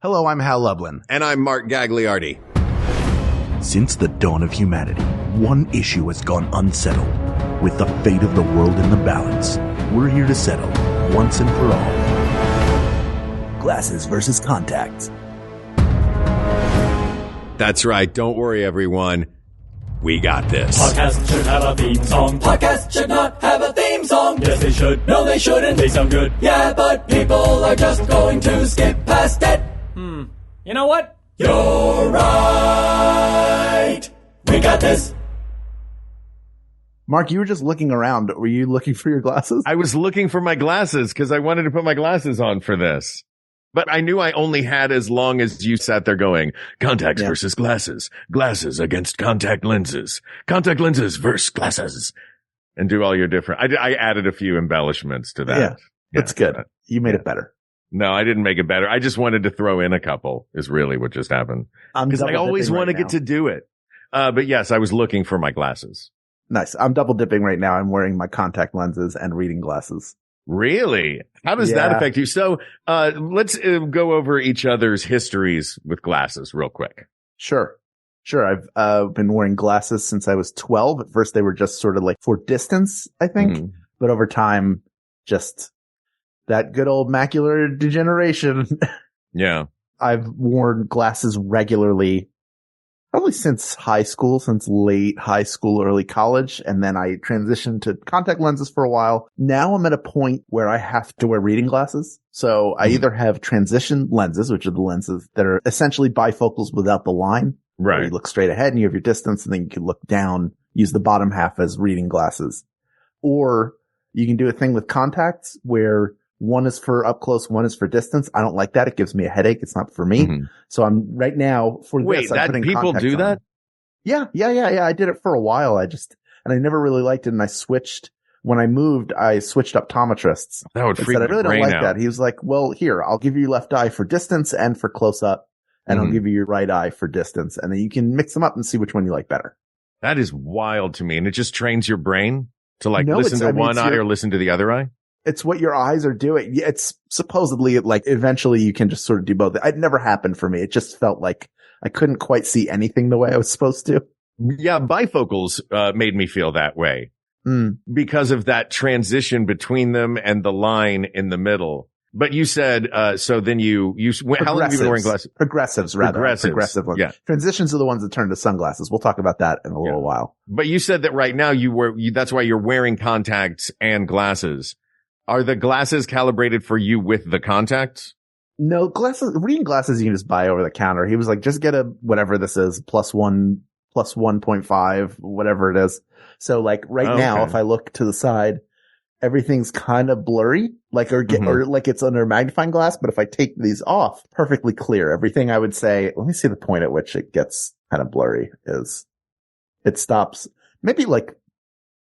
Hello, I'm Hal Lublin. And I'm Mark Gagliardi. Since the dawn of humanity, one issue has gone unsettled. With the fate of the world in the balance, we're here to settle, once and for all, glasses versus contacts. That's right. Don't worry, everyone. We got this. Podcast should have a theme song. Podcast should not have a theme song. Yes, they should. No, they shouldn't. They sound good. Yeah, but people are just going to skip past it. You know what? You're right. We got this. Mark, you were just looking around. Were you looking for your glasses? I was looking for my glasses because I wanted to put my glasses on for this. But I knew I only had as long as you sat there going, contacts versus glasses, glasses against contact lenses versus glasses, and do all your different. I added a few embellishments to that. Yeah, it's good. You made it better. No, I didn't make it better. I just wanted to throw in a couple is really what just happened. Because I always want to get to do it. But yes, I was looking for my glasses. Nice. I'm double dipping right now. I'm wearing my contact lenses and reading glasses. Really? How does that affect you? So, let's go over each other's histories with glasses real quick. Sure. I've been wearing glasses since I was 12. At first, they were just sort of like for distance, I think. Mm-hmm. But over time, just that good old macular degeneration. Yeah. I've worn glasses regularly, probably since high school, since late high school, early college. And then I transitioned to contact lenses for a while. Now I'm at a point where I have to wear reading glasses. So I either have transition lenses, which are the lenses that are essentially bifocals without the line. Right. Where you look straight ahead and you have your distance, and then you can look down, use the bottom half as reading glasses. Or you can do a thing with contacts where one is for up close, one is for distance. I don't like that. It gives me a headache. It's not for me. Mm-hmm. So I'm right now for this. Wait, that people do that? Yeah. I did it for a while. And I never really liked it. And I switched when I moved. I switched optometrists. That would freak me out. I really don't like that. He was like, "Well, here, I'll give you your left eye for distance and for close up, and I'll give you your right eye for distance, and then you can mix them up and see which one you like better." That is wild to me, and it just trains your brain to listen to one eye or listen to the other eye. It's what your eyes are doing. It's supposedly like eventually you can just sort of do both. It never happened for me. It just felt like I couldn't quite see anything the way I was supposed to. Yeah. Bifocals, made me feel that way because of that transition between them and the line in the middle. But you said, so then you how long have you been wearing glasses? Progressive ones. Yeah. Transitions are the ones that turn to sunglasses. We'll talk about that in a little while. But you said that right now that's why you're wearing contacts and glasses. Are the glasses calibrated for you with the contacts? No, reading glasses you can just buy over the counter. He was like, just get whatever this is, plus 1.5, whatever it is. So like now, if I look to the side, everything's kind of blurry, or like it's under a magnifying glass. But if I take these off, perfectly clear. Everything I would say, let me see the point at which it gets kind of blurry is it stops maybe like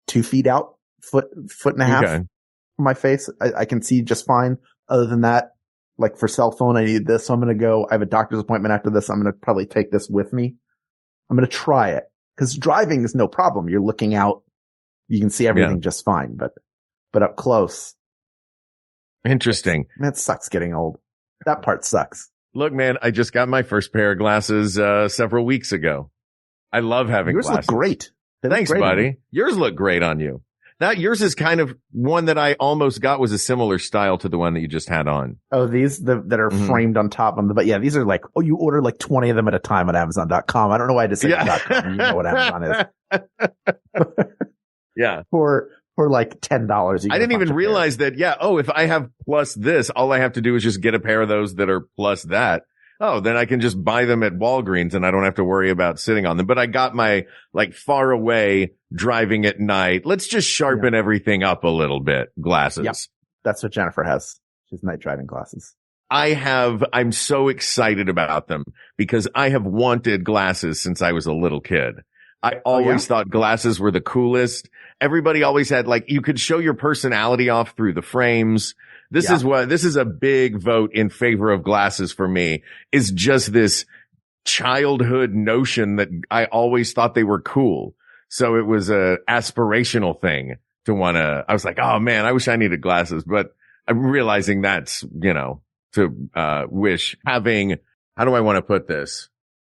2 feet out, foot and a half. Okay. My face, I can see just fine. Other than that, like for cell phone, I need this. So I'm going to go, I have a doctor's appointment after this. I'm going to probably take this with me. I'm going to try it because driving is no problem. You're looking out. You can see everything just fine, but up close. Interesting. Man, it sucks getting old. That part sucks. Look, man, I just got my first pair of glasses, several weeks ago. I love having glasses. Yours look great. Thanks, buddy. Yours look great on you. Now, yours is kind of one that I almost got was a similar style to the one that you just had on. Oh, these that are framed on top of them. But yeah, these are like, you order like 20 of them at a time on Amazon.com. I don't know why I just said .com. You know what Amazon is. Yeah. For like $10. I didn't even realize that. Yeah. Oh, if I have plus this, all I have to do is just get a pair of those that are plus that. Oh, then I can just buy them at Walgreens and I don't have to worry about sitting on them. But I got my far away driving at night. Let's just sharpen everything up a little bit. Glasses. Yep. That's what Jennifer has. She's night driving glasses. I'm so excited about them because I have wanted glasses since I was a little kid. I always thought glasses were the coolest. Everybody always had you could show your personality off through the frames. This is a big vote in favor of glasses for me, is just this childhood notion that I always thought they were cool. So it was a aspirational thing to I was like, oh man, I wish I needed glasses, but I'm realizing that's, wish having, how do I want to put this?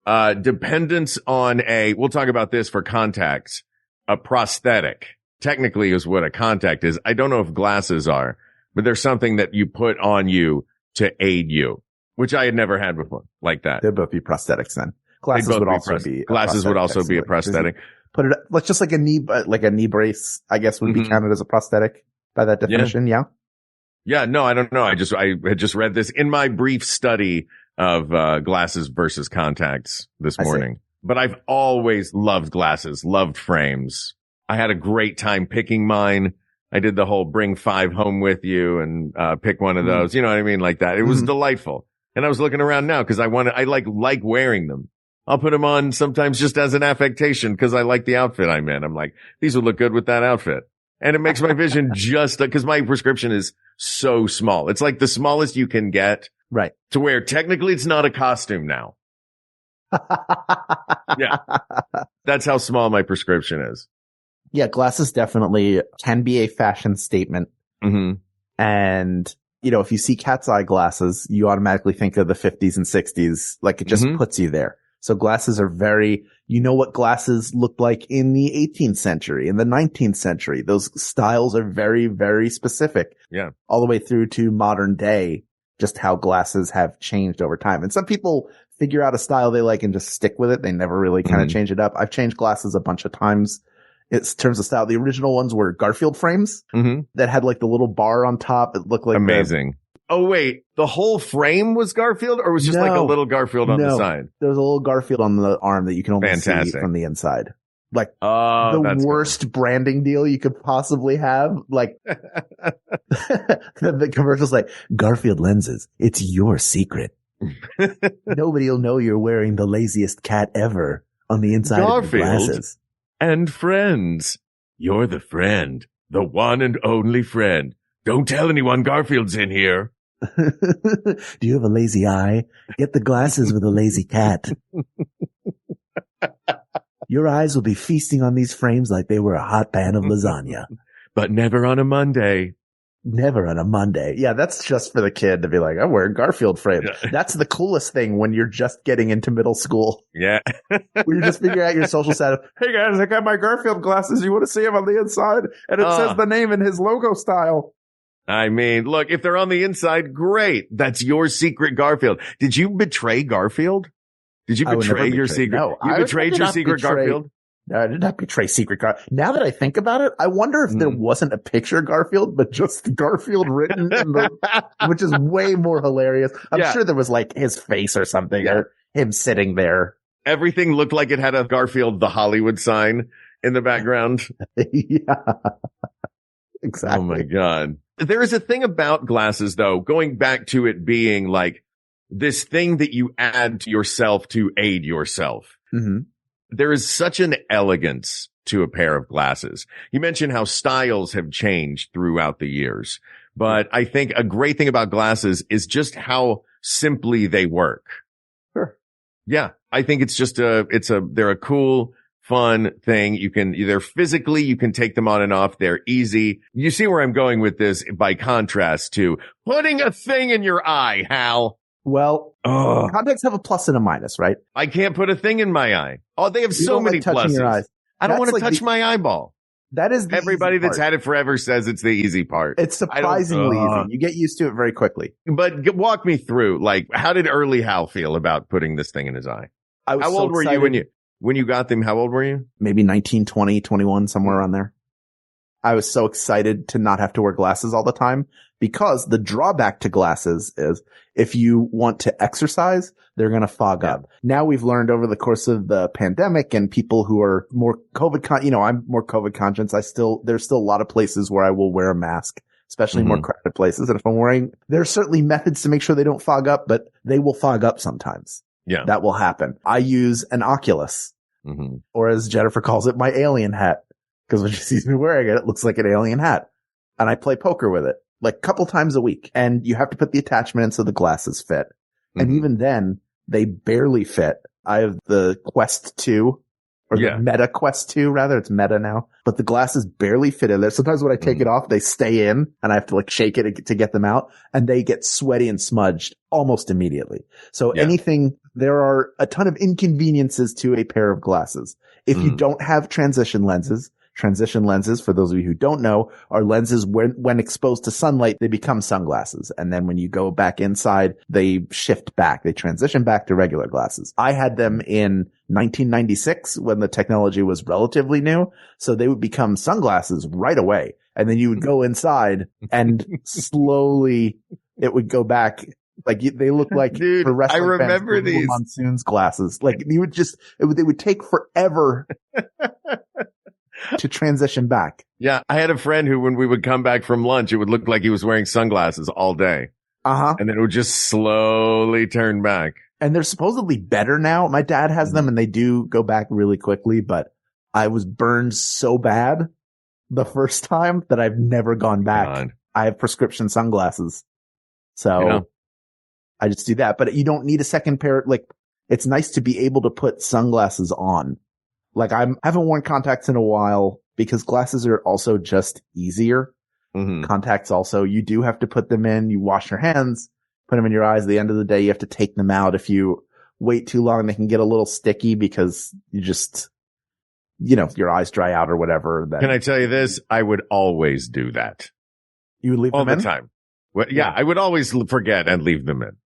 Dependence on we'll talk about this for contacts, a prosthetic technically is what a contact is. I don't know if glasses are, but there's something that you put on you to aid you, which I had never had before like that. They'd both be prosthetics then. Glasses would also be a prosthetic. Put it like just like a knee brace, I guess would be counted as a prosthetic by that definition. Yeah. Yeah. No, I don't know. I had just read this in my brief study of glasses versus contacts this morning. But I've always loved glasses, loved frames. I had a great time picking mine. I did the whole bring 5 home with you and pick one of those. You know what I mean? Like that. It was delightful. And I was looking around now because I like wearing them. I'll put them on sometimes just as an affectation because I like the outfit I'm in. I'm like, these would look good with that outfit. And it makes my vision just because my prescription is so small. It's like the smallest you can get. Right. To where technically it's not a costume now. Yeah. That's how small my prescription is. Yeah. Glasses definitely can be a fashion statement. Mm-hmm. And, you know, if you see cat's eye glasses, you automatically think of the 50s and 60s. Like it just puts you there. So glasses are you know what glasses looked like in the 18th century, in the 19th century. Those styles are very, very specific. Yeah. All the way through to modern day, just how glasses have changed over time. And some people figure out a style they like and just stick with it. They never really kind of change it up. I've changed glasses a bunch of times. In terms of style, the original ones were Garfield frames that had like the little bar on top. It looked like amazing. Oh, wait, the whole frame was Garfield or was just like a little Garfield on the side? There was a little Garfield on the arm that you can only see from the inside. Like the worst branding deal you could possibly have. Like the commercial's like Garfield lenses. It's your secret. Nobody will know you're wearing the laziest cat ever on the inside of your glasses. And friends. You're the friend. The one and only friend. Don't tell anyone Garfield's in here. Do you have a lazy eye? Get the glasses with a lazy cat. Your eyes will be feasting on these frames like they were a hot pan of lasagna. But never on a Monday. Never on a Monday. Yeah, that's just for the kid to be like, I'm wearing Garfield frames. Yeah. That's the coolest thing when you're just getting into middle school. Yeah. When you're just figuring out your social status. Hey guys, I got my Garfield glasses. You want to see them on the inside? And it says the name in his logo style. I mean, look, if they're on the inside, great. That's your secret Garfield. Did you betray Garfield? Did you betray your secret? No, you betrayed your secret Garfield? No, I did not betray secret Garfield. Now that I think about it, I wonder if there wasn't a picture of Garfield, but just Garfield written in which is way more hilarious. I'm sure there was like his face or something or him sitting there. Everything looked like it had a Garfield, the Hollywood sign in the background. Yeah. Exactly. Oh my God. There is a thing about glasses though, going back to it being like this thing that you add to yourself to aid yourself. Mm-hmm. There is such an elegance to a pair of glasses. You mentioned how styles have changed throughout the years, but I think a great thing about glasses is just how simply they work. Sure. Yeah. I think it's just they're a cool, fun thing. You can you can take them on and off. They're easy. You see where I'm going with this by contrast to putting a thing in your eye, Hal. Well, contacts have a plus and a minus, right? I can't put a thing in my eye. Oh, they have so many pluses. Your eyes. I don't want to touch my eyeball. That is everybody that's had it forever says it's the easy part. It's surprisingly easy. You get used to it very quickly. But walk me through, like, how did early Hal feel about putting this thing in his eye? How old were you when you got them? How old were you? Maybe 19, 20, 21, somewhere around there. I was so excited to not have to wear glasses all the time because the drawback to glasses is if you want to exercise, they're going to fog up. Now we've learned over the course of the pandemic and people who are more I'm more COVID conscious. There's still a lot of places where I will wear a mask, especially more crowded places. And if there's certainly methods to make sure they don't fog up, but they will fog up sometimes. Yeah. That will happen. I use an Oculus, or as Jennifer calls it, my alien hat. Because when she sees me wearing it, it looks like an alien hat. And I play poker with it like a couple times a week. And you have to put the attachment in so the glasses fit. And even then, they barely fit. I have the Quest 2 or the Meta Quest 2 rather. It's Meta now, but the glasses barely fit in there. Sometimes when I take it off, they stay in and I have to like shake it to get them out, and they get sweaty and smudged almost immediately. So there are a ton of inconveniences to a pair of glasses. If you don't have transition lenses, for those of you who don't know, are lenses when exposed to sunlight, they become sunglasses. And then when you go back inside, they shift back. They transition back to regular glasses. I had them in 1996 when the technology was relatively new. So they would become sunglasses right away. And then you would go inside and slowly it would go back. Like they look like, dude, for wrestling I remember fans, these Monsoon's glasses. Like you would they would take forever to transition back. Yeah. I had a friend who, when we would come back from lunch, it would look like he was wearing sunglasses all day. And then it would just slowly turn back. And they're supposedly better now. My dad has them and they do go back really quickly, but I was burned so bad the first time that I've never gone back. God. I have prescription sunglasses. So I just do that, but you don't need a second pair. Like it's nice to be able to put sunglasses on. Like I haven't worn contacts in a while because glasses are also just easier. Contacts also, you do have to put them in. You wash your hands, put them in your eyes. At the end of the day, you have to take them out. If you wait too long, they can get a little sticky because you just, your eyes dry out or whatever. Can I tell you this? I would always do that. You would leave all them in? the time. Well, yeah, I would always forget and leave them in.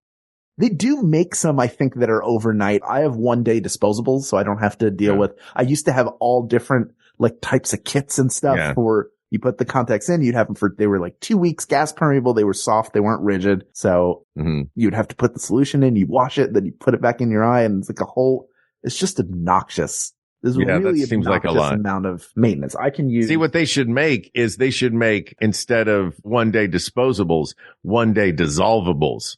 They do make some, I think, that are overnight. I have 1-day disposables, so I don't have to deal with, I used to have all different like types of kits and stuff for, you put the contacts in, you'd have them they were like 2 weeks, gas permeable, they were soft, they weren't rigid. So you'd have to put the solution in, you wash it, then you put it back in your eye, and it's like it's just obnoxious. There's really that seems like a lot. Amount of maintenance. I can use. See, what they should make is instead of 1-day disposables, 1-day dissolvables.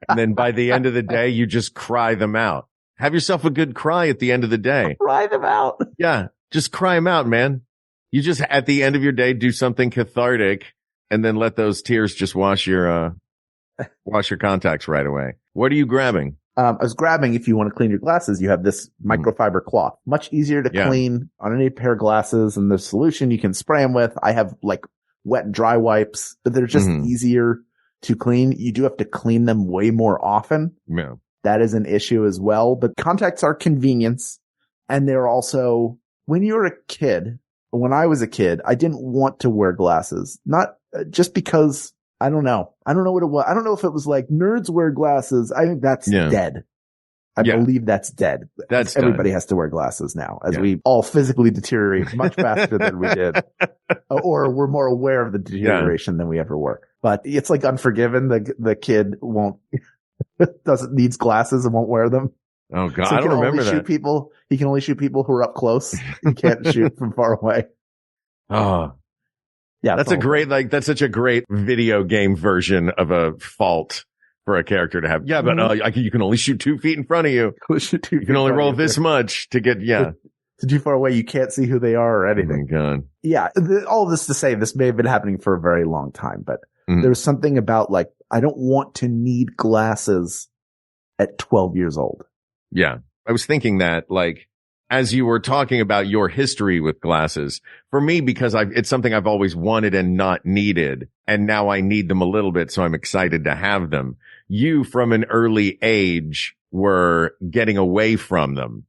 And then by the end of the day, you just cry them out. Have yourself a good cry at the end of the day. Cry them out. Yeah. Just cry them out, man. You just, at the end of your day, do something cathartic and then let those tears just wash your contacts right away. What are you grabbing? I was grabbing, if you want to clean your glasses, you have this microfiber cloth. Much easier to clean on any pair of glasses, and the solution you can spray them with. I have like wet and dry wipes, but they're just easier to clean. You do have to clean them way more often. Yeah. That is an issue as well, but contacts are convenience. And they're also, when you're a kid, when I was a kid, I didn't want to wear glasses. Not just because, I don't know. I don't know what it was. I don't know if it was like nerds wear glasses. I think that's dead. I believe that's dead. Everybody has to wear glasses now as we all physically deteriorate much faster than we did. Or we're more aware of the deterioration than we ever were. But it's like Unforgiven. The kid needs glasses and won't wear them. Oh God, so I don't remember that. He can only shoot people who are up close. He can't shoot from far away. Oh, yeah. That's such a great video game version of a fault for a character to have. Yeah, but you can only shoot 2 feet in front of you. You can only roll this much to get, too far away. You can't see who they are or anything. Oh my God. Yeah. All this to say, this may have been happening for a very long time, but there's something about like, I don't want to need glasses at 12 years old. Yeah. I was thinking that, like, as you were talking about your history with glasses, for me, because it's something I've always wanted and not needed, and now I need them a little bit, so I'm excited to have them. You, from an early age, were getting away from them,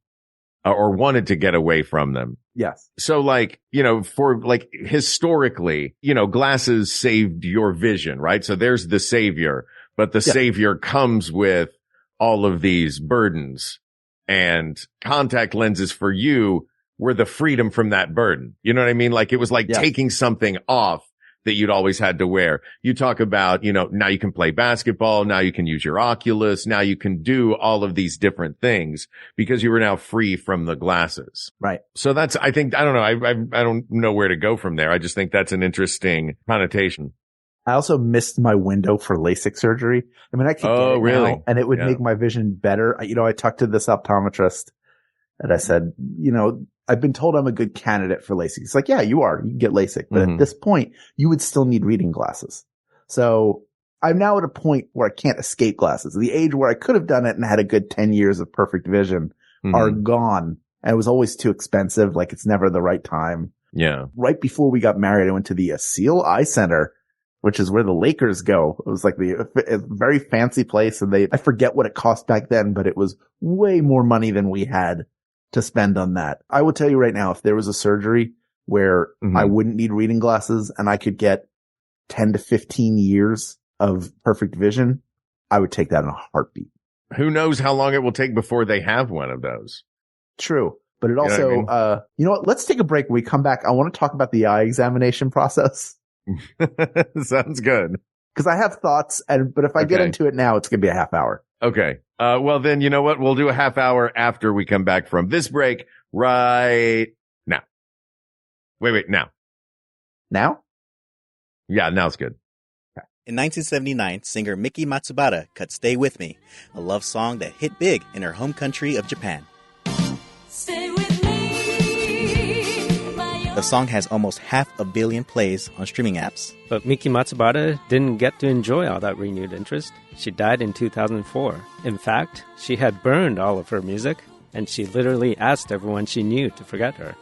or wanted to get away from them. Yes. So like, for like historically, glasses saved your vision, right? So there's the savior, but the savior comes with all of these burdens, and contact lenses for you were the freedom from that burden. You know what I mean? Like it was like taking something off that you'd always had to wear. You talk about, now you can play basketball. Now you can use your Oculus. Now you can do all of these different things because you were now free from the glasses. Right. So I don't know. I don't know where to go from there. I just think that's an interesting connotation. I also missed my window for LASIK surgery. I mean, I could get it now, and it would make my vision better. I talked to this optometrist and I said, I've been told I'm a good candidate for LASIK. It's like, yeah, you are. You can get LASIK. But at this point, you would still need reading glasses. So I'm now at a point where I can't escape glasses. The age where I could have done it and had a good 10 years of perfect vision are gone. And it was always too expensive. Like it's never the right time. Yeah. Right before we got married, I went to the Seal Eye Center, which is where the Lakers go. It was like a very fancy place. And I forget what it cost back then, but it was way more money than we had to spend on that. I will tell you right now, if there was a surgery where I wouldn't need reading glasses and I could get 10 to 15 years of perfect vision, I would take that in a heartbeat. Who knows how long it will take before they have one of those? True. But it also, you know what? Let's take a break. When we come back, I want to talk about the eye examination process. Sounds good. Because I have thoughts, but if I get into it now, it's going to be a half hour. Okay. Well, then, you know what? We'll do a half hour after we come back from this break right now. Wait, now. Now? Yeah, now's good. In 1979, singer Miki Matsubara cut Stay With Me, a love song that hit big in her home country of Japan. Stay with me. The song has almost 500 million plays on streaming apps. But Miki Matsubara didn't get to enjoy all that renewed interest. She died in 2004. In fact, she had burned all of her music, and she literally asked everyone she knew to forget her.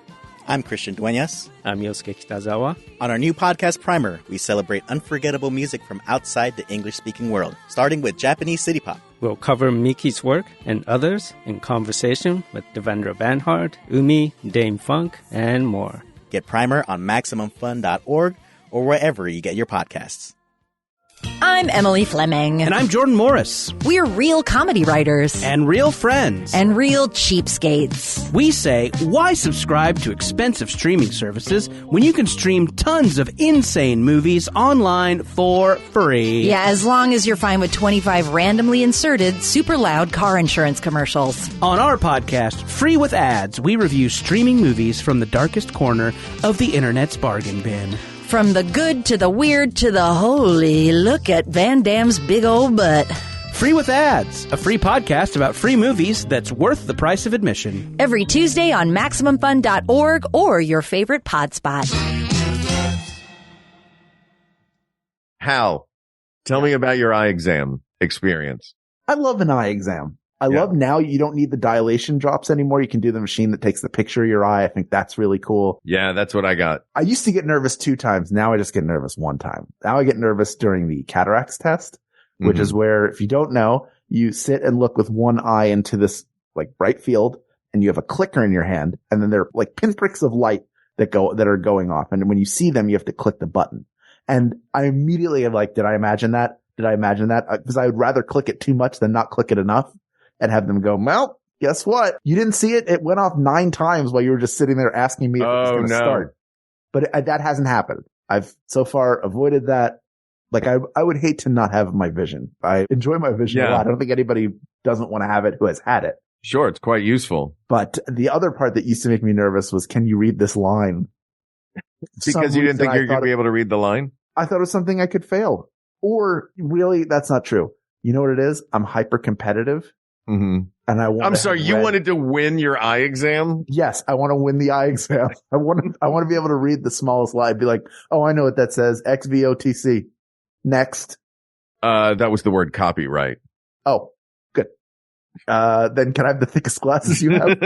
I'm Christian Dueñas. I'm Yosuke Kitazawa. On our new podcast, Primer, we celebrate unforgettable music from outside the English-speaking world, starting with Japanese city pop. We'll cover Miki's work and others in conversation with Devendra Banhart, Umi, Dame Funk, and more. Get Primer on MaximumFun.org or wherever you get your podcasts. I'm Emily Fleming. And I'm Jordan Morris. We're real comedy writers. And real friends. And real cheapskates. We say, why subscribe to expensive streaming services when you can stream tons of insane movies online for free? Yeah, as long as you're fine with 25 randomly inserted, super loud car insurance commercials. On our podcast, Free with Ads, we review streaming movies from the darkest corner of the internet's bargain bin. From the good to the weird to the holy, look at Van Damme's big old butt. Free with Ads, a free podcast about free movies that's worth the price of admission. Every Tuesday on MaximumFun.org or your favorite pod spot. Hal, tell me about your eye exam experience. I love an eye exam. I love now you don't need the dilation drops anymore. You can do the machine that takes the picture of your eye. I think that's really cool. Yeah, that's what I got. I used to get nervous 2 times. Now I just get nervous 1 time. Now I get nervous during the cataracts test, which is where, if you don't know, you sit and look with one eye into this like bright field and you have a clicker in your hand and then there are like pinpricks of light that are going off. And when you see them, you have to click the button. And I immediately am like, did I imagine that? Because I would rather click it too much than not click it enough. And have them go, well, guess what? You didn't see it. It went off 9 times while you were just sitting there asking me if it was going to start. But that hasn't happened. I've so far avoided that. Like I would hate to not have my vision. I enjoy my vision a lot. I don't think anybody doesn't want to have it who has had it. Sure, it's quite useful. But the other part that used to make me nervous was, can you read this line? Because you didn't think you were going to be able to read the line? I thought it was something I could fail. Or really, that's not true. You know what it is? I'm hyper competitive. Mm-hmm. And I'm sorry, you wanted to win your eye exam? Yes, I want to win the eye exam. I want to be able to read the smallest line, be like, oh, I know what that says. XVOTC. Next. That was the word copyright. Oh, good. Then can I have the thickest glasses you have?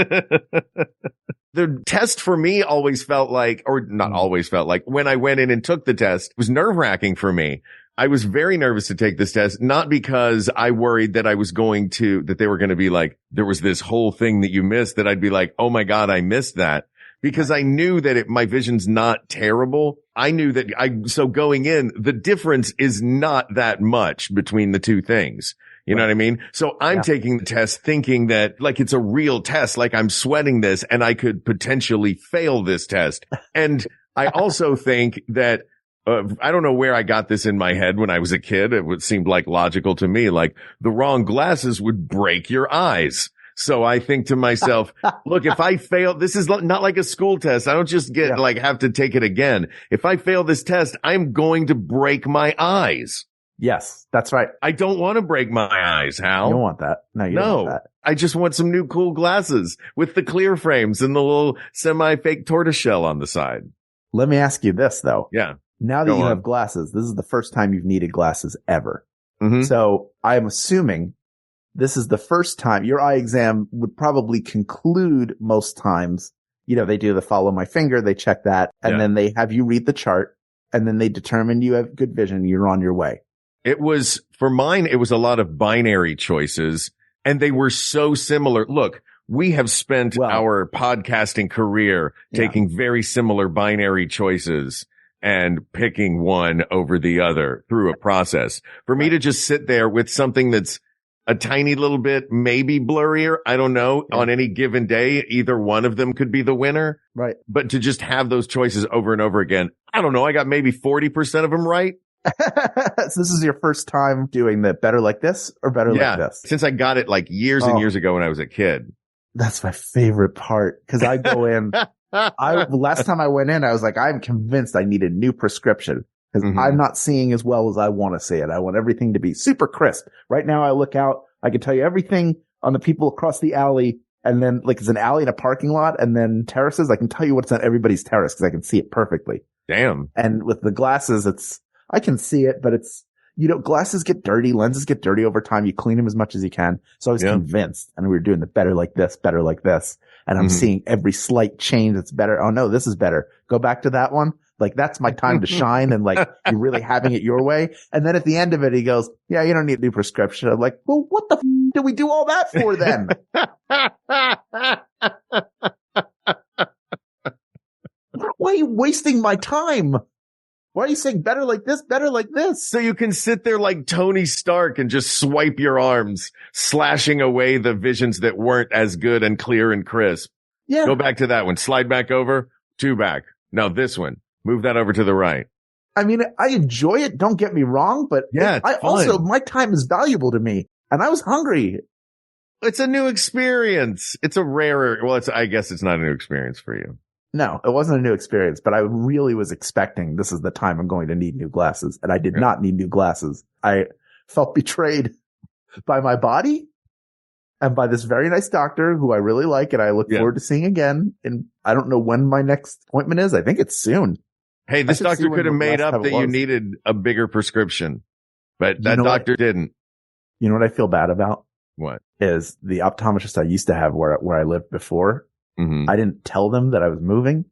The test for me always felt like, or not always felt like, when I went in and took the test, it was nerve-wracking for me. I was very nervous to take this test, not because I worried that that they were going to be like, there was this whole thing that you missed, that I'd be like, oh my God, I missed that. Because I knew that my vision's not terrible. I knew that so going in, the difference is not that much between the two things. You know what I mean? So I'm taking the test thinking that like it's a real test, like I'm sweating this and I could potentially fail this test. And I also think that I don't know where I got this in my head when I was a kid. It seemed like logical to me, like the wrong glasses would break your eyes. So I think to myself, look, if I fail, this is not like a school test. I don't just have to take it again. If I fail this test, I'm going to break my eyes. Yes, that's right. I don't want to break my eyes, Hal. You don't want that. No, you don't want that. I just want some new cool glasses with the clear frames and the little semi-fake tortoiseshell on the side. Let me ask you this, though. Yeah. Now that you have glasses, this is the first time you've needed glasses ever. Mm-hmm. So I am assuming this is the first time your eye exam would probably conclude most times. You know, they do the follow my finger, they check that, and then they have you read the chart, and then they determine you have good vision. You're on your way. For mine, it was a lot of binary choices, and they were so similar. Look, we have spent our podcasting career taking very similar binary choices and picking one over the other through a process. For me to just sit there with something that's a tiny little bit, maybe blurrier, I don't know, on any given day, either one of them could be the winner. Right. But to just have those choices over and over again, I don't know, I got maybe 40% of them right. So this is your first time doing the better like this or better like this? Since I got it like years and years ago when I was a kid. That's my favorite part because I go in. Last time I went in, I was like, I'm convinced I need a new prescription because I'm not seeing as well as I want to see it. I want everything to be super crisp. Right now, I look out. I can tell you everything on the people across the alley. And then like it's an alley and a parking lot and then terraces. I can tell you what's on everybody's terrace because I can see it perfectly. Damn. And with the glasses, I can see it, but it's, you know, glasses get dirty, lenses get dirty over time. You clean them as much as you can. So I was convinced, and we were doing the better like this. And I'm seeing every slight change that's better. Oh no, this is better. Go back to that one. Like that's my time to shine and like you're really having it your way. And then at the end of it, he goes, yeah, you don't need a new prescription. I'm like, well, what the did we do all that for then? Why are you wasting my time? Why are you saying better like this, better like this? So you can sit there like Tony Stark and just swipe your arms, slashing away the visions that weren't as good and clear and crisp. Yeah. Go back to that one. Slide back over, 2 back. No, this one. Move that over to the right. I mean, I enjoy it. Don't get me wrong, but my time is valuable to me and I was hungry. It's a new experience. It's a rarer, I guess it's not a new experience for you. No, it wasn't a new experience, but I really was expecting this is the time I'm going to need new glasses. And I did not need new glasses. I felt betrayed by my body and by this very nice doctor who I really like and I look forward to seeing again. And I don't know when my next appointment is. I think it's soon. Hey, this doctor could have made up that you needed a bigger prescription, but that doctor didn't. You know what I feel bad about? What? Is the optometrist I used to have where I lived before. I didn't tell them that I was moving.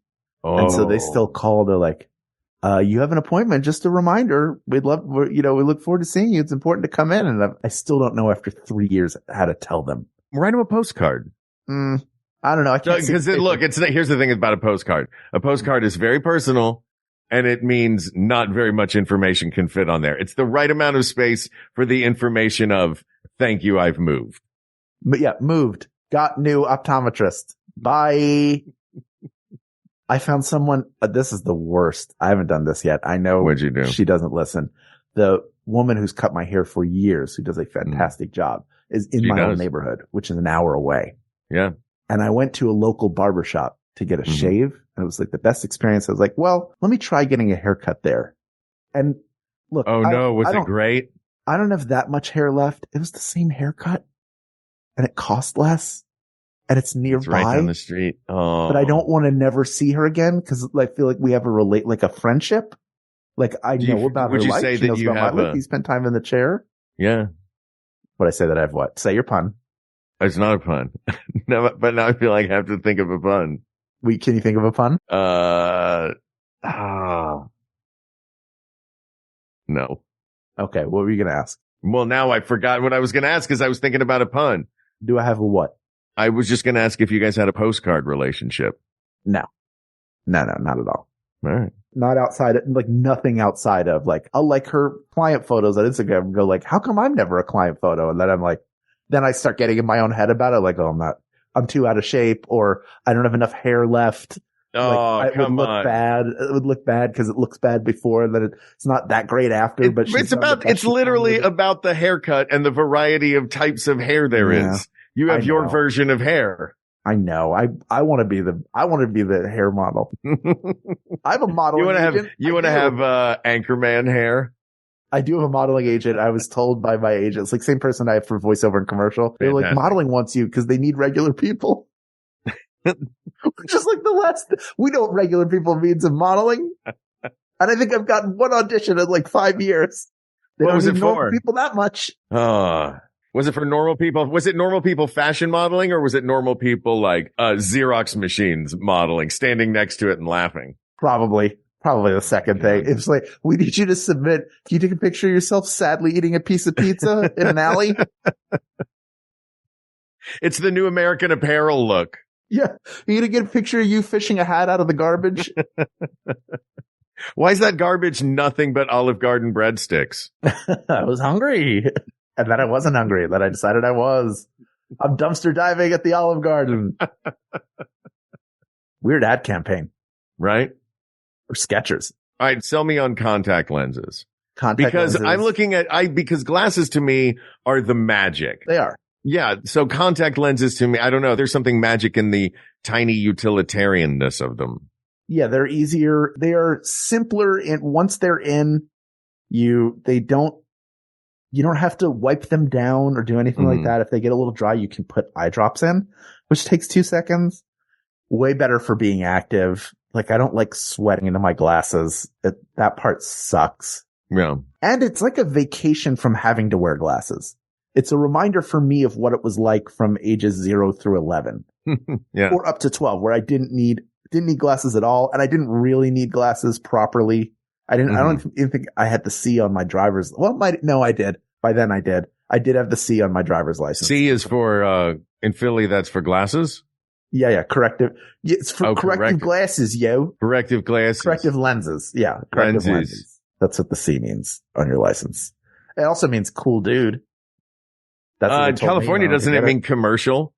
And so they still call. They're like, you have an appointment. Just a reminder. We look forward to seeing you. It's important to come in. And I still don't know after 3 years how to tell them. Write them a postcard. I don't know. I can't because here's the thing about a postcard. A postcard is very personal and it means not very much information can fit on there. It's the right amount of space for the information of thank you. I've moved. But yeah, moved. Got new optometrist. Bye. I found someone. This is the worst. I haven't done this yet. I know. What'd you do? She doesn't listen. The woman who's cut my hair for years, who does a fantastic job, is in my own neighborhood, which is an hour away. Yeah. And I went to a local barbershop to get a shave, and it was like the best experience. I was like, well, let me try getting a haircut there. And look. Oh no, was it great? I don't have that much hair left. It was the same haircut, and it cost less. And it's nearby. It's right down the street. Oh. But I don't want to never see her again because I feel like we have a friendship. Like I know about her life. Would you say that you have you spent time in the chair? Yeah. Would I say that I have what? Say your pun. It's not a pun. No, but now I feel like I have to think of a pun. Can you think of a pun? No. Okay. What were you going to ask? Well, now I forgot what I was going to ask because I was thinking about a pun. Do I have a what? I was just going to ask if you guys had a postcard relationship. No, not at all. All right. Not outside of, like nothing outside of like, I'll like her client photos on Instagram and go like, how come I'm never a client photo? And then I'm like, then I start getting in my own head about it. Like, oh, I'm too out of shape or I don't have enough hair left. Oh, like, come on. It would look bad because it looks bad before and then it's not that great after, but it's literally about the haircut and the variety of types of hair there is. You have your version of hair. I know. I want to be the hair model. I'm a modeling agent. You want to have Anchorman hair? I do have a modeling agent. I was told by my agent, it's like same person I have for voiceover and commercial. They're like, modeling wants you because they need regular people. Just like we know what regular people means in modeling. And I think I've gotten one audition in like 5 years. They what don't was it know for? People that much. Oh. Was it for normal people? Was it normal people fashion modeling, or was it normal people like Xerox machines modeling, standing next to it and laughing? Probably the second thing. It's like, we need you to submit. Can you take a picture of yourself sadly eating a piece of pizza in an alley? It's the new American Apparel look. Yeah. You need to get a picture of you fishing a hat out of the garbage. Why is that garbage nothing but Olive Garden breadsticks? I was hungry. And then I wasn't hungry. Then I decided I was. I'm dumpster diving at the Olive Garden. Weird ad campaign. Right? Or Skechers. All right, sell me on contact lenses. Lenses. I'm looking at, because glasses to me are the magic. They are. Yeah. So contact lenses to me, I don't know. There's something magic in the tiny utilitarianness of them. Yeah, they're easier. They are simpler. And once they're in, you don't have to wipe them down or do anything like that. If they get a little dry, you can put eye drops in, which takes 2 seconds. Way better for being active. Like, I don't like sweating into my glasses. That part sucks. Yeah. And it's like a vacation from having to wear glasses. It's a reminder for me of what it was like from ages 0 through 11. Yeah. Or up to 12, where I didn't need glasses at all. And I didn't really need glasses properly. I don't even think I had the C on my driver's. Well, no, I did. By then I did. I did have the C on my driver's license. C is for, in Philly, that's for glasses? Yeah. Corrective. Yeah, it's for corrective glasses, yo. Corrective glasses. Corrective lenses. Yeah. Corrective lenses. That's what the C means on your license. It also means cool dude. That's in California, doesn't it mean commercial?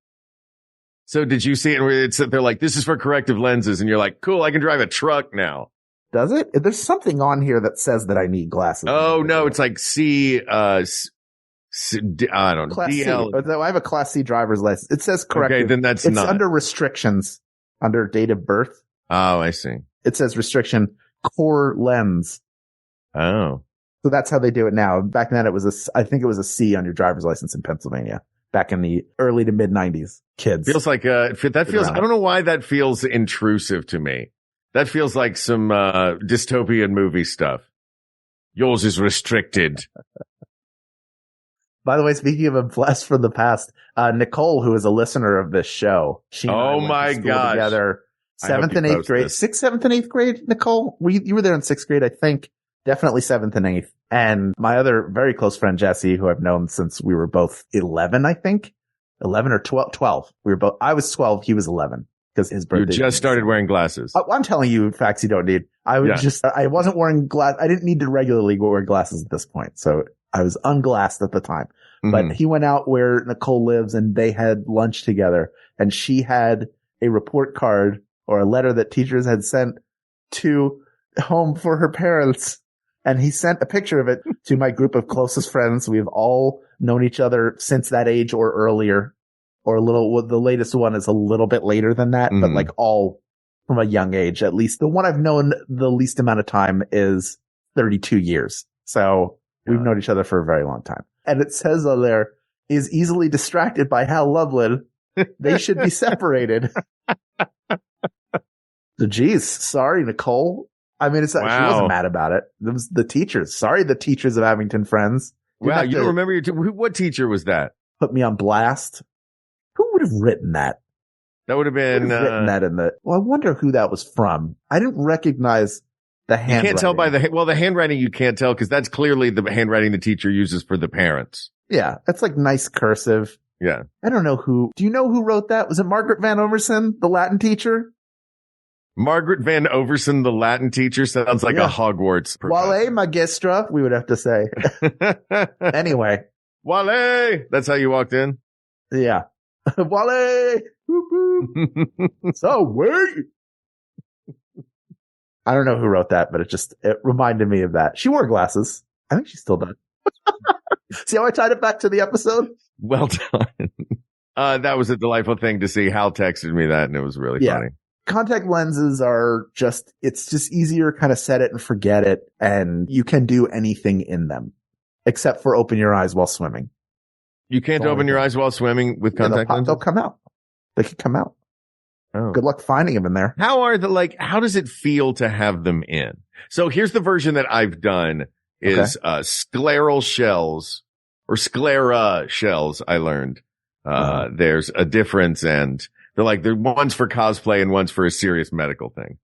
So did you see it? They're like, this is for corrective lenses. And you're like, cool, I can drive a truck now. Does it? There's something on here that says that I need glasses. Oh, no, it's like C, I don't know. Class DL. C. I have a Class C driver's license. It says corrective. Okay, then it's not. It's under restrictions, under date of birth. Oh, I see. It says restriction, core lens. Oh. So that's how they do it now. Back then I think it was a C on your driver's license in Pennsylvania. Back in the early to mid 90s, kids. Feels like, I don't know why that feels intrusive to me. That feels like some, dystopian movie stuff. Yours is restricted. By the way, speaking of a blast from the past, Nicole, who is a listener of this show, she and I went to school together, 7th and 8th grade, 6th, 7th and 8th grade, Nicole. You were there in 6th grade, I think. Definitely 7th and 8th. And my other very close friend, Jesse, who I've known since we were both 11, I think. 11 or 12. We were both, I was 12, he was 11. Because his birthday. You just started wearing glasses. I'm telling you facts you don't need. I wasn't wearing I didn't need to regularly wear glasses at this point. So I was unglassed at the time. But he went out where Nicole lives and they had lunch together. And she had a report card or a letter that teachers had sent to home for her parents. And he sent a picture of it to my group of closest friends. We've all known each other since that age or earlier. Or the latest one is a little bit later than that, but like all from a young age, at least. The one I've known the least amount of time is 32 years. So we've known each other for a very long time. And it says on there, is easily distracted by Hal Lublin. They should be separated. So geez, sorry, Nicole. I mean, she wasn't mad about it. It was the teachers. Sorry, the teachers of Abington Friends. Wow, you don't remember what teacher was that? Put me on blast. Who would have written that? That would have been written that in the. Well, I wonder who that was from. I didn't recognize the handwriting. You can't tell by the handwriting. You can't tell because that's clearly the handwriting the teacher uses for the parents. Yeah, that's like nice cursive. Yeah, I don't know who. Do you know who wrote that? Was it Margaret Van Overson, the Latin teacher? Margaret Van Overson, the Latin teacher, sounds like a Hogwarts professor. Wale magistra, we would have to say. Anyway, Wale. That's how you walked in. Yeah. Wale! So wait! I don't know who wrote that, but it reminded me of that. She wore glasses. I think she still does. See how I tied it back to the episode? Well done. That was a delightful thing to see. Hal texted me that and it was really funny. Contact lenses it's just easier, kind of set it and forget it. And you can do anything in them except for open your eyes while swimming. You can't open your eyes while swimming with contact lenses? They'll come out. They can come out. Oh. Good luck finding them in there. How does it feel to have them in? So here's the version that I've done is, scleral shells or sclera shells. I learned, there's a difference, and they're one's for cosplay and one's for a serious medical thing.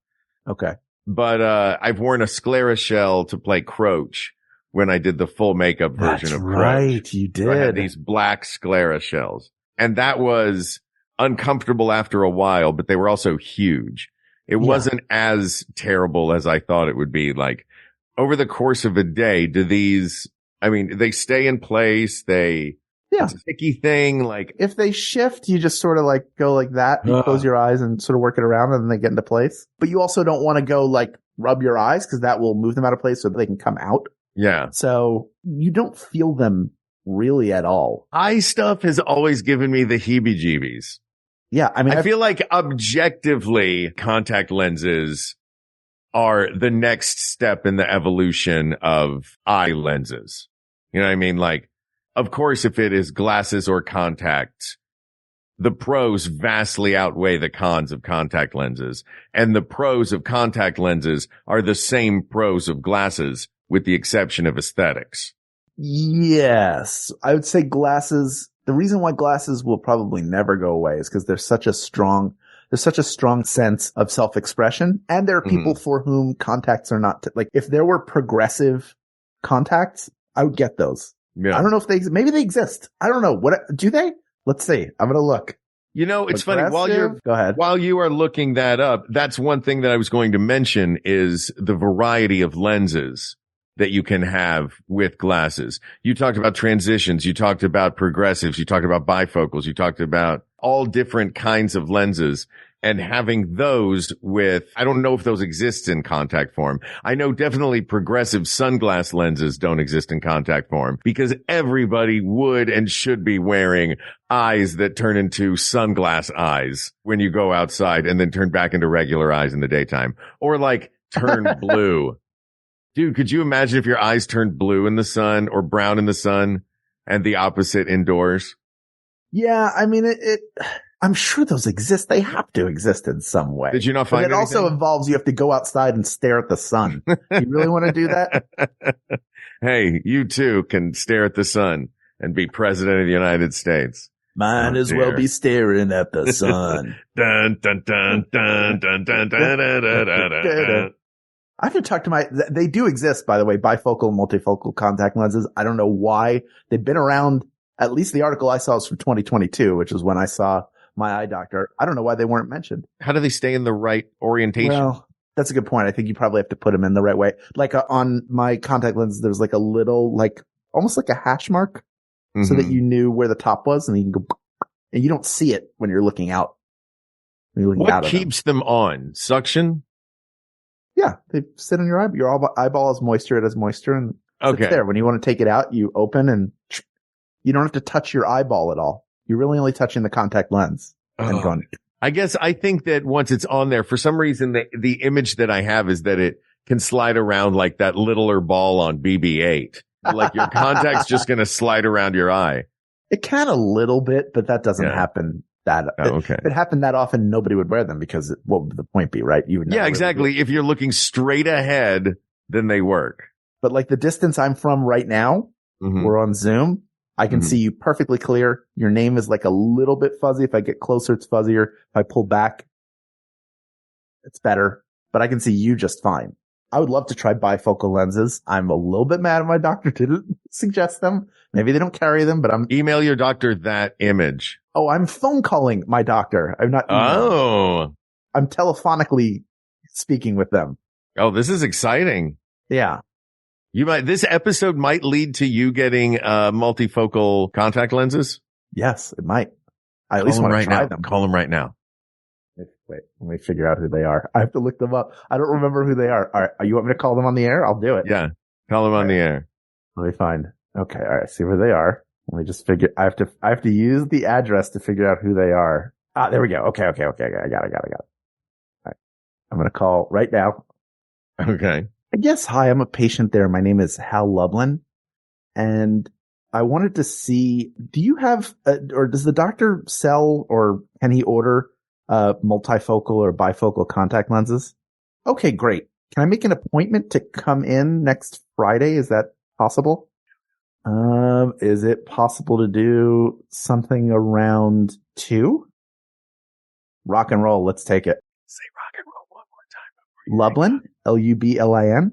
Okay. But, I've worn a sclera shell to play Croach when I did the full makeup version of Croach. Right. You did. So I had these black sclera shells, and that was uncomfortable after a while, but they were also huge. It wasn't as terrible as I thought it would be. Like over the course of a day, they stay in place. It's a sticky thing. Like if they shift, you just sort of like go like that. You close your eyes and sort of work it around, and then they get into place. But you also don't want to go like rub your eyes, because that will move them out of place so that they can come out. Yeah. So you don't feel them really at all. Eye stuff has always given me the heebie-jeebies. Yeah. I mean, I feel like objectively contact lenses are the next step in the evolution of eye lenses. You know what I mean? Like, of course, if it is glasses or contacts, the pros vastly outweigh the cons of contact lenses. And the pros of contact lenses are the same pros of glasses, with the exception of aesthetics. Yes. I would say glasses. The reason why glasses will probably never go away is because there's such a strong sense of self-expression. And there are people for whom contacts are not, like if there were progressive contacts, I would get those. Yeah. I don't know if maybe they exist. I don't know. What do they? Let's see. I'm going to look. You know, it's funny go ahead. While you are looking that up, that's one thing that I was going to mention is the variety of lenses that you can have with glasses. You talked about transitions. You talked about progressives. You talked about bifocals. You talked about all different kinds of lenses, and having those with, I don't know if those exist in contact form. I know definitely progressive sunglass lenses don't exist in contact form, because everybody would and should be wearing eyes that turn into sunglass eyes when you go outside and then turn back into regular eyes in the daytime, or like turn blue. Dude, could you imagine if your eyes turned blue in the sun or brown in the sun and the opposite indoors? Yeah, I mean, I'm sure those exist. They have to exist in some way. Did you not find it? But it also involves you have to go outside and stare at the sun. You really want to do that? Hey, you too can stare at the sun and be president of the United States. Might as well be staring at the sun. Dun, dun, dun, dun, dun, dun, dun, dun, dun, dun, dun. I have to talk to they do exist, by the way, bifocal and multifocal contact lenses. I don't know why. They've been around. At least the article I saw was from 2022, which is when I saw my eye doctor. I don't know why they weren't mentioned. How do they stay in the right orientation? Well, that's a good point. I think you probably have to put them in the right way. Like on my contact lenses, there's like a little, like almost like a hash mark so that you knew where the top was, and you can go, and you don't see it when you're looking out. What keeps them on? Suction? Yeah, they sit on your eye. Your eyeball has moisture. It has moisture, and it's there. When you want to take it out, you open, and you don't have to touch your eyeball at all. You're really only touching the contact lens and going. I guess I think that once it's on there, for some reason, the image that I have is that it can slide around like that littler ball on BB-8. Like your contact's just going to slide around your eye. It can a little bit, but that doesn't happen. If it happened that often, nobody would wear them, because what would the point be, right? You would exactly. If you're looking straight ahead, then they work. But like the distance I'm from right now, we're on Zoom. I can see you perfectly clear. Your name is like a little bit fuzzy. If I get closer, it's fuzzier. If I pull back, it's better, but I can see you just fine. I would love to try bifocal lenses. I'm a little bit mad at my doctor didn't suggest them. Maybe they don't carry them, but email your doctor that image. Oh, I'm phone calling my doctor. I'm not. Oh, I'm telephonically speaking with them. Oh, this is exciting. Yeah. This episode might lead to you getting, multifocal contact lenses. Yes, it might. I at least want to try them. Call them right now. Wait, let me figure out who they are. I have to look them up. I don't remember who they are. All right. You want me to call them on the air? I'll do it. Yeah. Call them on the air. Let me find. Okay. All right. See where they are. Let me just figure. I have to use the address to figure out who they are. Ah, there we go. Okay. I got it. All right. I'm going to call right now. Okay. Yes. Hi. I'm a patient there. My name is Hal Lublin, and I wanted to see, do you have, or does the doctor sell, or can he order multifocal or bifocal contact lenses? Okay, great. Can I make an appointment to come in next Friday? Is that possible? Is it possible to do something around 2? Rock and roll. Let's take it. Say rock and roll one more time. Lublin? Lublin?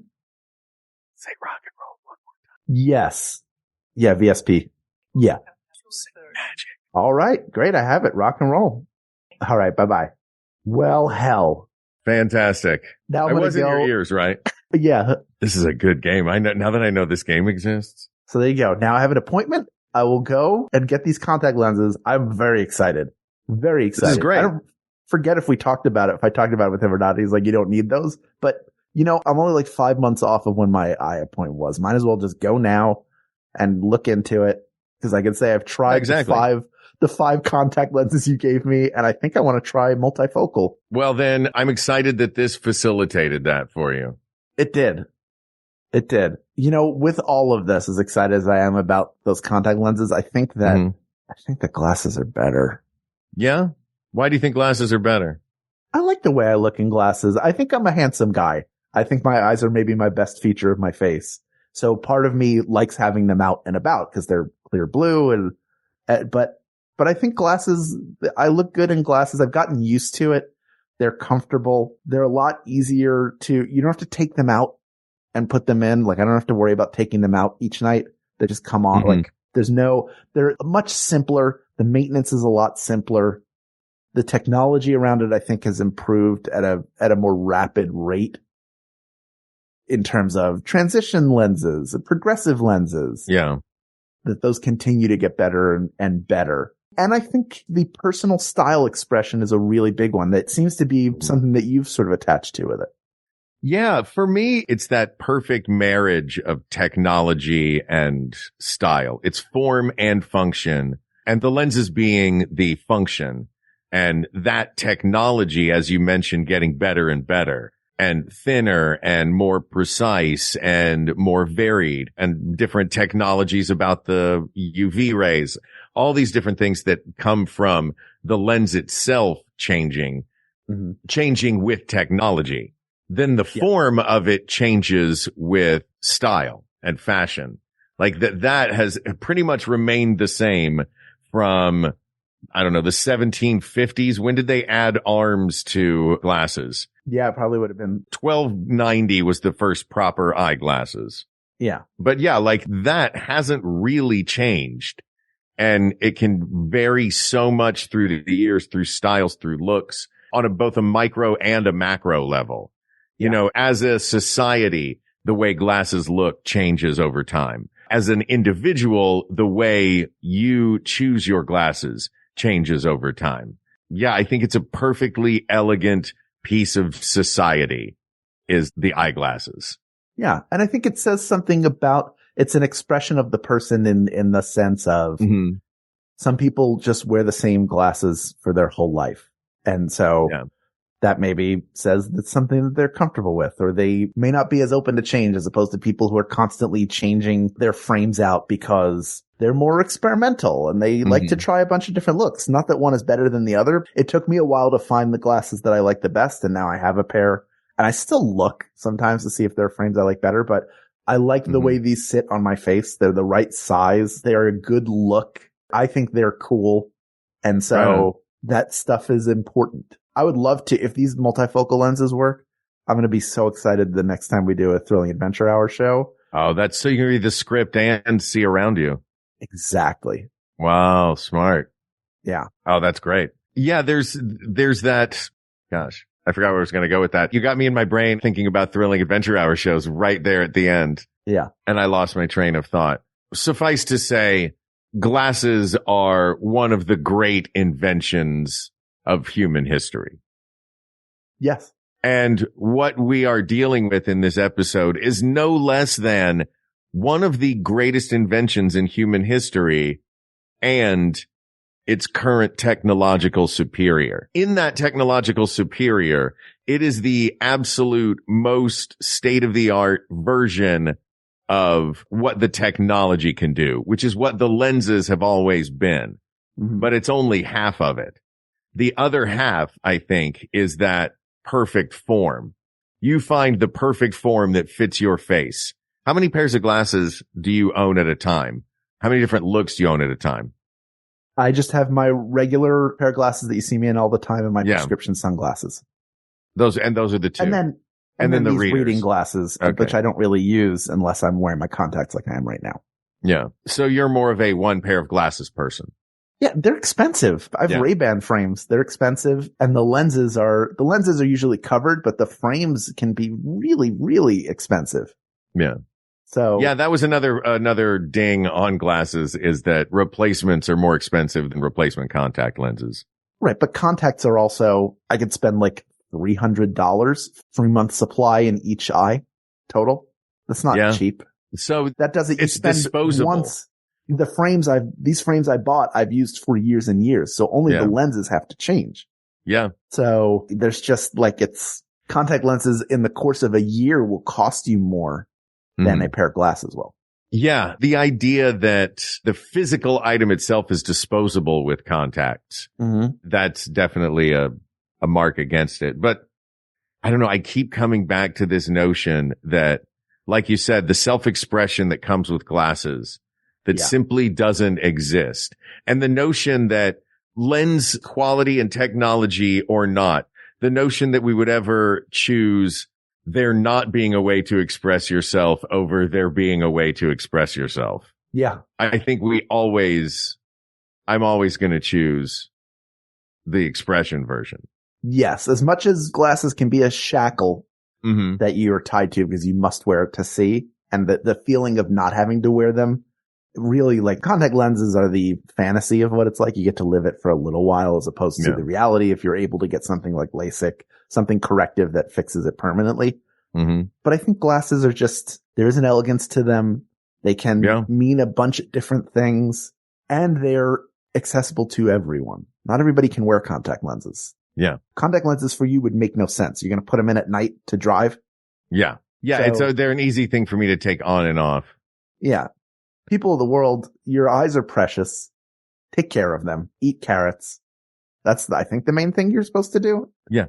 Say rock and roll one more time. Yes. Yeah, VSP. Yeah. Magic. All right. Great. I have it. Rock and roll. All right. Bye-bye. Well, hell. Fantastic. Now I was in your ears, right? Yeah. This is a good game. I know now that I know this game exists. So there you go. Now I have an appointment. I will go and get these contact lenses. I'm very excited. Very excited. This is great. I don't forget if I talked about it with him or not. He's like, you don't need those. But, I'm only like 5 months off of when my eye appointment was. Might as well just go now and look into it. Because I can say I've tried the five contact lenses you gave me, and I think I want to try multifocal. Well, then I'm excited that this facilitated that for you. It did. It did. With all of this, as excited as I am about those contact lenses, I think that the glasses are better. Yeah? Why do you think glasses are better? I like the way I look in glasses. I think I'm a handsome guy. I think my eyes are maybe my best feature of my face. So part of me likes having them out and about because they're clear blue but I think glasses, I look good in glasses. I've gotten used to it. They're comfortable. They're a lot easier you don't have to take them out and put them in. Like I don't have to worry about taking them out each night. They just come on. Like they're much simpler. The maintenance is a lot simpler. The technology around it, I think, has improved at a more rapid rate in terms of transition lenses, progressive lenses. Yeah. That those continue to get better and better. And I think the personal style expression is a really big one that seems to be something that you've sort of attached to with it. Yeah. For me, it's that perfect marriage of technology and style. It's form and function, and the lenses being the function. And that technology, as you mentioned, getting better and better and thinner and more precise and more varied, and different technologies about the UV rays, all these different things that come from the lens itself changing with technology. Then the form of it changes with style and fashion. Like that has pretty much remained the same from, I don't know, the 1750s. When did they add arms to glasses? Yeah, it probably would have been 1290 was the first proper eyeglasses. Yeah. But yeah, like that hasn't really changed. And it can vary so much through the years, through styles, through looks on both a micro and a macro level. You know, as a society, the way glasses look changes over time. As an individual, the way you choose your glasses changes over time. Yeah, I think it's a perfectly elegant piece of society is the eyeglasses. Yeah. And I think it says something about, it's an expression of the person in the sense of some people just wear the same glasses for their whole life. And so that maybe says that's something that they're comfortable with, or they may not be as open to change as opposed to people who are constantly changing their frames out because they're more experimental and they like to try a bunch of different looks. Not that one is better than the other. It took me a while to find the glasses that I like the best, and now I have a pair. And I still look sometimes to see if there are frames I like better, but I like the way these sit on my face. They're the right size. They are a good look. I think they're cool. And so that stuff is important. I would love to, if these multifocal lenses work, I'm going to be so excited the next time we do a Thrilling Adventure Hour show. Oh, that's so you can read the script and see around you. Exactly. Wow. Smart. Yeah. Oh, that's great. Yeah. There's that. Gosh, I forgot where I was going to go with that. You got me in my brain thinking about Thrilling Adventure Hour shows right there at the end. Yeah. And I lost my train of thought. Suffice to say, glasses are one of the great inventions of human history. Yes. And what we are dealing with in this episode is no less than one of the greatest inventions in human history and its current technological superior. In that technological superior, it is the absolute most state-of-the-art version of what the technology can do, which is what the lenses have always been. But it's only half of it. The other half, I think, is that perfect form. You find the perfect form that fits your face, How many pairs of glasses do you own at a time? How many different looks do you own at a time? I just have my regular pair of glasses that you see me in all the time and my prescription sunglasses. Those are the two. And then the these reading glasses, which I don't really use unless I'm wearing my contacts like I am right now. Yeah. So you're more of a one pair of glasses person. Yeah, they're expensive. I have Ray-Ban frames. They're expensive. And the lenses are usually covered, but the frames can be really, really expensive. Yeah. So yeah, that was another ding on glasses is that replacements are more expensive than replacement contact lenses. Right. But contacts are also, I could spend like $300, 3 month supply in each eye total. That's not cheap. So that doesn't, it's disposable. Once these frames I bought, I've used for years and years. So only the lenses have to change. Yeah. So there's just like contact lenses in the course of a year will cost you more than a pair of glasses will. Yeah. The idea that the physical item itself is disposable with contacts. That's definitely a mark against it. But I don't know. I keep coming back to this notion that, like you said, the self-expression that comes with glasses that simply doesn't exist. And the notion that lens quality and technology or not, the notion that we would ever choose there not being a way to express yourself over there being a way to express yourself. Yeah. I think I'm always going to choose the expression version. Yes. As much as glasses can be a shackle that you are tied to because you must wear it to see, and the feeling of not having to wear them, really, like, contact lenses are the fantasy of what it's like. You get to live it for a little while as opposed to the reality if you're able to get something like LASIK, something corrective that fixes it permanently. But I think glasses are there is an elegance to them. They can mean a bunch of different things, and they're accessible to everyone. Not everybody can wear contact lenses. Yeah. Contact lenses for you would make no sense. You're going to put them in at night to drive? Yeah. Yeah. They're an easy thing for me to take on and off. Yeah. People of the world, your eyes are precious. Take care of them. Eat carrots. That's, I think, the main thing you're supposed to do. Yeah.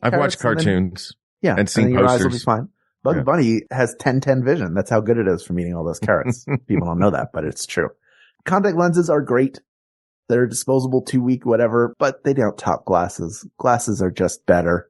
I've watched cartoons. And seen your posters. eyes will be fine. Bugs Bunny has 10-10 vision. That's how good it is from eating all those carrots. People don't know that, but it's true. Contact lenses are great. They're disposable, 2 week, whatever, but they don't top glasses. Glasses are just better.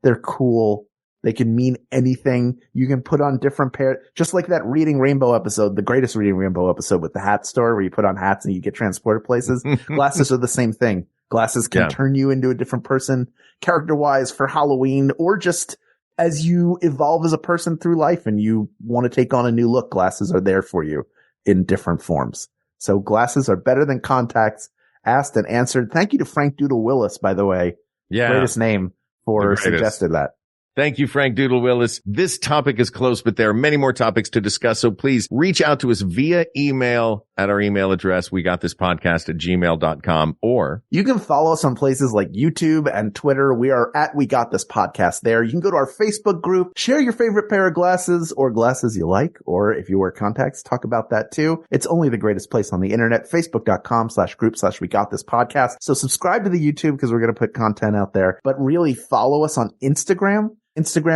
They're cool. They can mean anything. You can put on different pairs, just like that Reading Rainbow episode, the greatest Reading Rainbow episode with the hat store where you put on hats and you get transported places. Glasses are the same thing. Glasses can turn you into a different person character wise for Halloween, or just as you evolve as a person through life and you want to take on a new look. Glasses are there for you in different forms. So glasses are better than contacts. Asked and answered. Thank you to Frank Doodle Willis, by the way. Yeah. Greatest name for suggested that. Thank you, Frank Doodle Willis. This topic is close, but there are many more topics to discuss. So please reach out to us via email at our email address, wegotThisPodcast@gmail.com, or you can follow us on places like YouTube and Twitter. We are at We Got This Podcast there. You can go to our Facebook group, share your favorite pair of glasses or glasses you like, or if you wear contacts, talk about that too. It's only the greatest place on the internet, facebook.com/group/We Got This Podcast. So subscribe to the YouTube because we're going to put content out there, but really follow us on Instagram.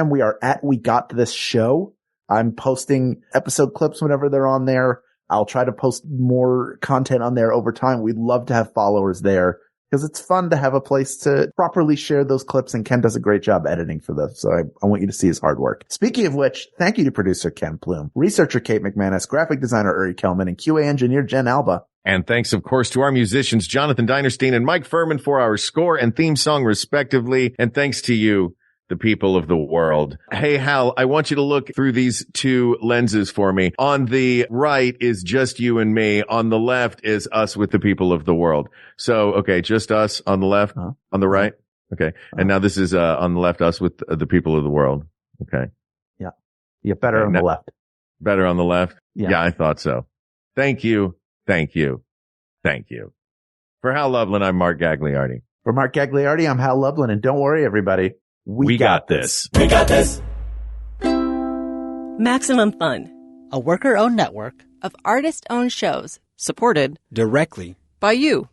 We are at We Got This Show. I'm posting episode clips whenever they're on there. I'll try to post more content on there over time. We'd love to have followers there because it's fun to have a place to properly share those clips, and Ken does a great job editing for those. So I want you to see his hard work. Speaking of which, thank you to producer Ken Plume, researcher Kate McManus, graphic designer Uri Kelman, and QA engineer Jen Alba. And thanks, of course, to our musicians, Jonathan Dinerstein and Mike Furman, for our score and theme song, respectively. And thanks to you, the people of the world. Hey, Hal, I want you to look through these two lenses for me. On the right is just you and me. On the left is us with the people of the world. So, okay, just us on the left, on the right. Okay. And now this is, on the left, us with the people of the world. Okay. Yeah. Yeah. Better on the left. Better on the left. Yeah, I thought so. Thank you. Thank you. Thank you. For Hal Lublin, I'm Mark Gagliardi. For Mark Gagliardi, I'm Hal Lublin. And don't worry, everybody. We got this. We got this. Maximum Fun, a worker-owned network of artist-owned shows supported directly by you.